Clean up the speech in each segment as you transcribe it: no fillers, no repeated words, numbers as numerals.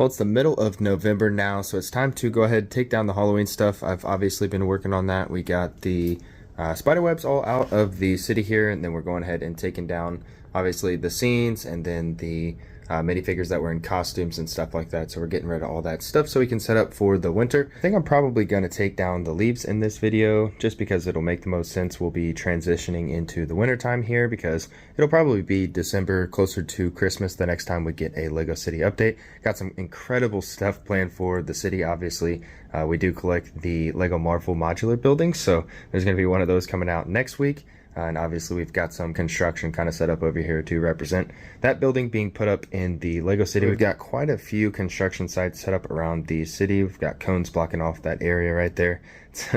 Well, it's the middle of November now, so it's time to go ahead and take down the Halloween stuff. I've obviously been working on that. We got the spiderwebs all out of the city here, and then we're going ahead and taking down, obviously, the scenes and then the minifigures that were in costumes and stuff like that. So we're getting rid of all that stuff so we can set up for the winter. I think I'm probably going to take down the leaves in this video just because it'll make the most sense. We'll be transitioning into the winter time here because it'll probably be December, closer to Christmas, the next time we get a Lego City update. Got some incredible stuff planned for the city, obviously. We do collect the Lego Marvel modular buildings, so there's going to be one of those coming out next week. And obviously we've got some construction kind of set up over here to represent that building being put up in the Lego City. We've got quite a few construction sites set up around the city. We've got cones blocking off that area right there.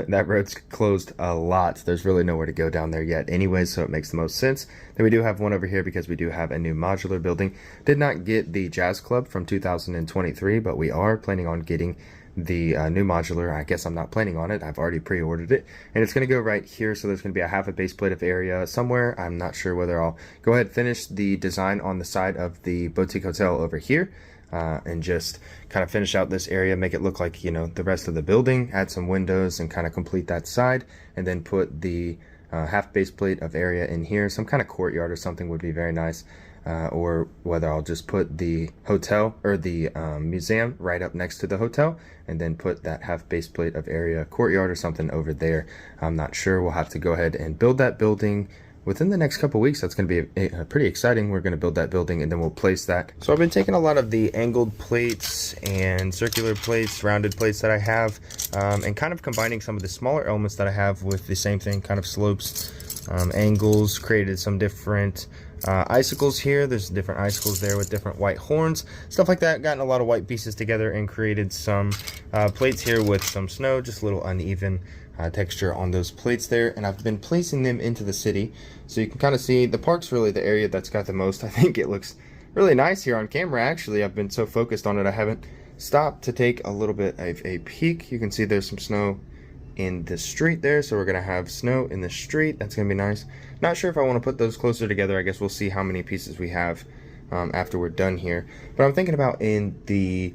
That road's closed a lot. There's really nowhere to go down there yet anyways, so it makes the most sense. Then we do have one over here because we do have a new modular building. Did not get the Jazz Club from 2023, but we are planning on getting the new modular. I guess I'm not planning on it. I've already pre-ordered it, and it's going to go right here. So there's going to be a half a base plate of area somewhere. I'm not sure whether I'll go ahead and finish the design on the side of the boutique hotel over here and just kind of finish out this area, make it look like, you know, the rest of the building, add some windows and kind of complete that side, and then put the half base plate of area in here. Some kind of courtyard or something would be very nice. Or whether I'll just put the hotel or the museum right up next to the hotel and then put that half base plate of area courtyard or something over there. I'm not sure. We'll have to go ahead and build that building within the next couple weeks. That's going to be pretty exciting. We're going to build that building and then we'll place that. So I've been taking a lot of the angled plates and circular plates, rounded plates that I have, and kind of combining some of the smaller elements that I have with the same thing, kind of slopes, angles, created some different icicles here. There's different icicles there with different white horns, stuff like that. Gotten a lot of white pieces together and created some plates here with some snow, just a little uneven texture on those plates there. And I've been placing them into the city, so you can kind of see the park's really the area that's got the most. I think it looks really nice here on camera. Actually, I've been so focused on it, I haven't stopped to take a little bit of a peek. You can see there's some snow in the street there, so we're gonna have snow in the street. That's gonna be nice. Not sure if I want to put those closer together. I guess we'll see how many pieces we have after we're done here. But I'm thinking about in the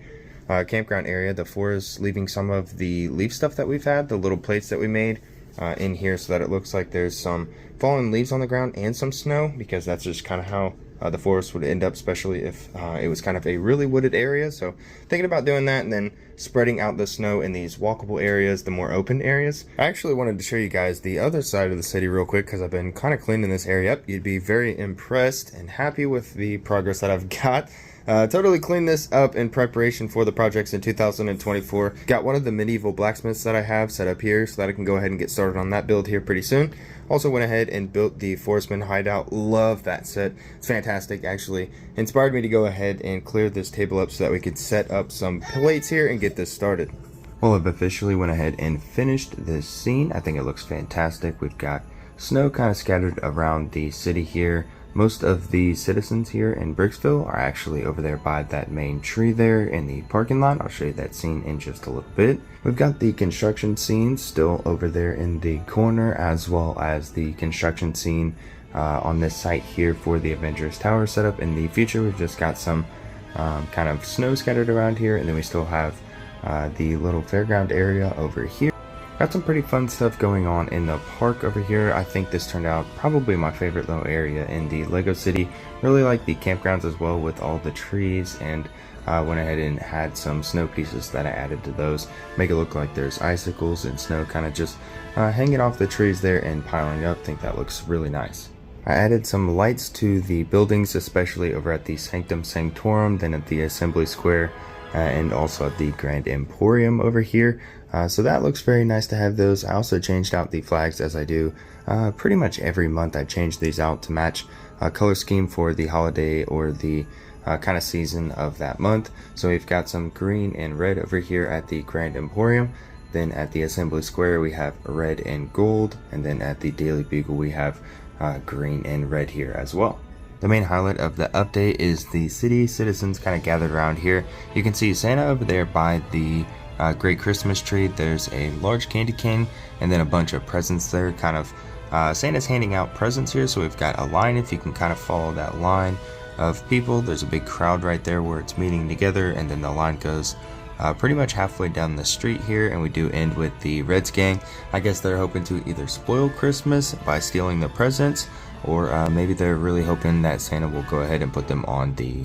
campground area, the forest, leaving some of the leaf stuff that we've had, the little plates that we made in here, so that it looks like there's some fallen leaves on the ground and some snow, because that's just kind of how the forest would end up, especially if it was kind of a really wooded area. So thinking about doing that and then spreading out the snow in these walkable areas, the more open areas. I actually wanted to show you guys the other side of the city real quick because I've been kind of cleaning this area up. You'd be very impressed and happy with the progress that I've got. Totally cleaned this up in preparation for the projects in 2024. Got one of the medieval blacksmiths that I have set up here so that I can go ahead and get started on that build here pretty soon. Also went ahead and built the Forestman hideout. Love that set. It's fantastic. Actually inspired me to go ahead and clear this table up so that we could set up some plates here and get this started. Well, I've officially went ahead and finished this scene. I think it looks fantastic. We've got snow kind of scattered around the city here. Most of the citizens here in Bricksville are actually over there by that main tree there in the parking lot. I'll show you that scene in just a little bit. We've got the construction scene still over there in the corner, as well as the construction scene on this site here for the Avengers Tower setup. In the future, we've just got some kind of snow scattered around here, and then we still have the little fairground area over here. Got some pretty fun stuff going on in the park over here. I think this turned out probably my favorite little area in the Lego City. Really like the campgrounds as well with all the trees, and went ahead and had some snow pieces that I added to those. Make it look like there's icicles and snow kind of just hanging off the trees there and piling up. I think that looks really nice. I added some lights to the buildings, especially over at the Sanctum Sanctorum, then at the Assembly Square, and also at the Grand Emporium over here. So that looks very nice to have those. I also changed out the flags, as I do pretty much every month. I change these out to match a color scheme for the holiday or the kind of season of that month. So we've got some green and red over here at the Grand Emporium. Then at the Assembly Square we have red and gold, and then at the Daily Bugle we have green and red here as well. The main highlight of the update is the city citizens kind of gathered around here. You can see Santa over there by the great Christmas tree. There's a large candy cane and then a bunch of presents there. Kind of Santa's handing out presents here, so we've got a line if you can kind of follow that line. of people. There's a big crowd right there where it's meeting together, and then the line goes pretty much halfway down the street here, and we do end with the Reds gang. I guess they're hoping to either spoil Christmas by stealing the presents, or maybe they're really hoping that Santa will go ahead and put them on the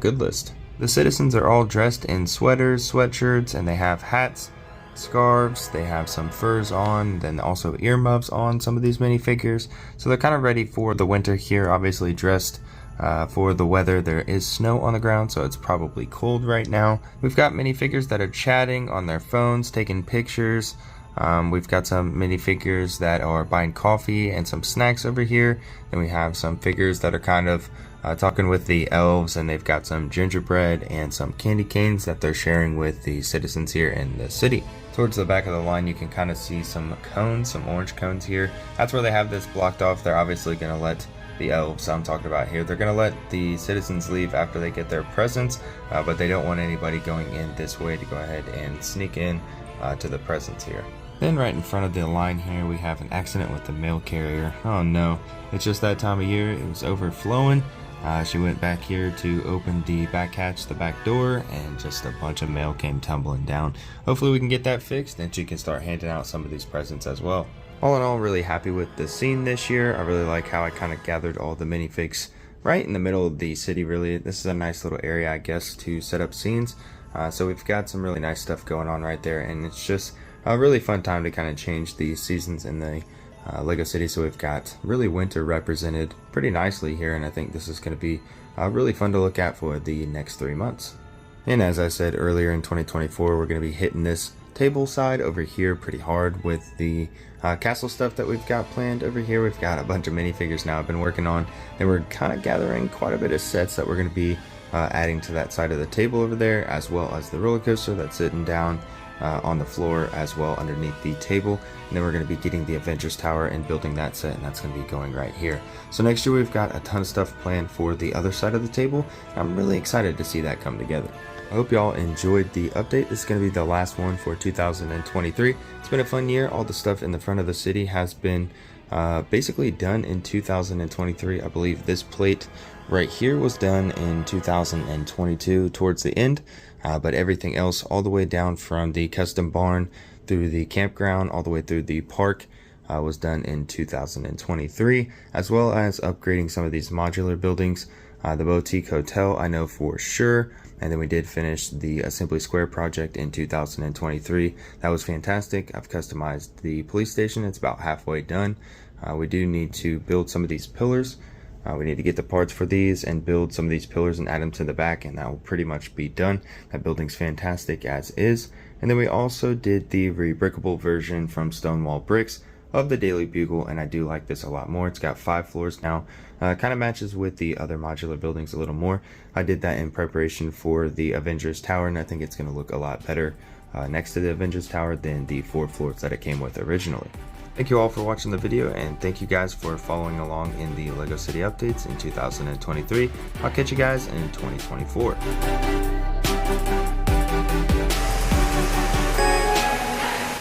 good list. The citizens are all dressed in sweaters, sweatshirts, and they have hats, scarves, they have some furs on, then also earmuffs on some of these minifigures. So they're kind of ready for the winter here, obviously dressed for the weather. There is snow on the ground, so it's probably cold right now. We've got minifigures that are chatting on their phones, taking pictures. We've got some minifigures that are buying coffee and some snacks over here. Then we have some figures that are kind of talking with the elves, and they've got some gingerbread and some candy canes that they're sharing with the citizens here in the city. Towards the back of the line, you can kind of see some cones, some orange cones here. That's where they have this blocked off. They're obviously going to let the elves I'm talking about here, they're going to let the citizens leave after they get their presents, but they don't want anybody going in this way to go ahead and sneak in to the presents here. Then right in front of the line here, we have an accident with the mail carrier. Oh no, it's just that time of year. It was overflowing. She went back here to open the back hatch, the back door, and just a bunch of mail came tumbling down. Hopefully we can get that fixed and she can start handing out some of these presents as well. All in all, really happy with the scene this year. I really like how I kind of gathered all the minifigs right in the middle of the city. Really, this is a nice little area, I guess, to set up scenes. So we've got some really nice stuff going on right there, and it's just a really fun time to kind of change the seasons in the Lego City. So we've got really winter represented pretty nicely here, and I think this is going to be really fun to look at for the next 3 months. And as I said earlier, in 2024, we're going to be hitting this table side over here pretty hard with the castle stuff that we've got planned over here. We've got a bunch of minifigures now I've been working on, and we're kind of gathering quite a bit of sets that we're going to be adding to that side of the table over there, as well as the roller coaster that's sitting down on the floor as well underneath the table. And then we're going to be getting the Avengers Tower and building that set, and that's going to be going right here. So next year we've got a ton of stuff planned for the other side of the table. I'm really excited to see that come together. I hope y'all enjoyed the update. This is going to be the last one for 2023. It's been a fun year. All the stuff in the front of the city has been basically done in 2023. I believe this plate right here was done in 2022 towards the end, but everything else all the way down from the custom barn through the campground all the way through the park was done in 2023, as well as upgrading some of these modular buildings. The boutique hotel, I know for sure. And then we did finish the Assembly Square project in 2023. That was fantastic. I've customized the police station. It's about halfway done. We do need to build some of these pillars. We need to get the parts for these and build some of these pillars and add them to the back, and that will pretty much be done. That building's fantastic as is. And then we also did the rebrickable version from Stonewall Bricks of the Daily Bugle, and I do like this a lot more. It's got 5 floors now. Kind of matches with the other modular buildings a little more. I did that in preparation for the Avengers Tower, and I think it's going to look a lot better next to the Avengers Tower than the 4 floors that it came with originally. Thank you all for watching the video, and thank you guys for following along in the LEGO City updates in 2023. I'll catch you guys in 2024.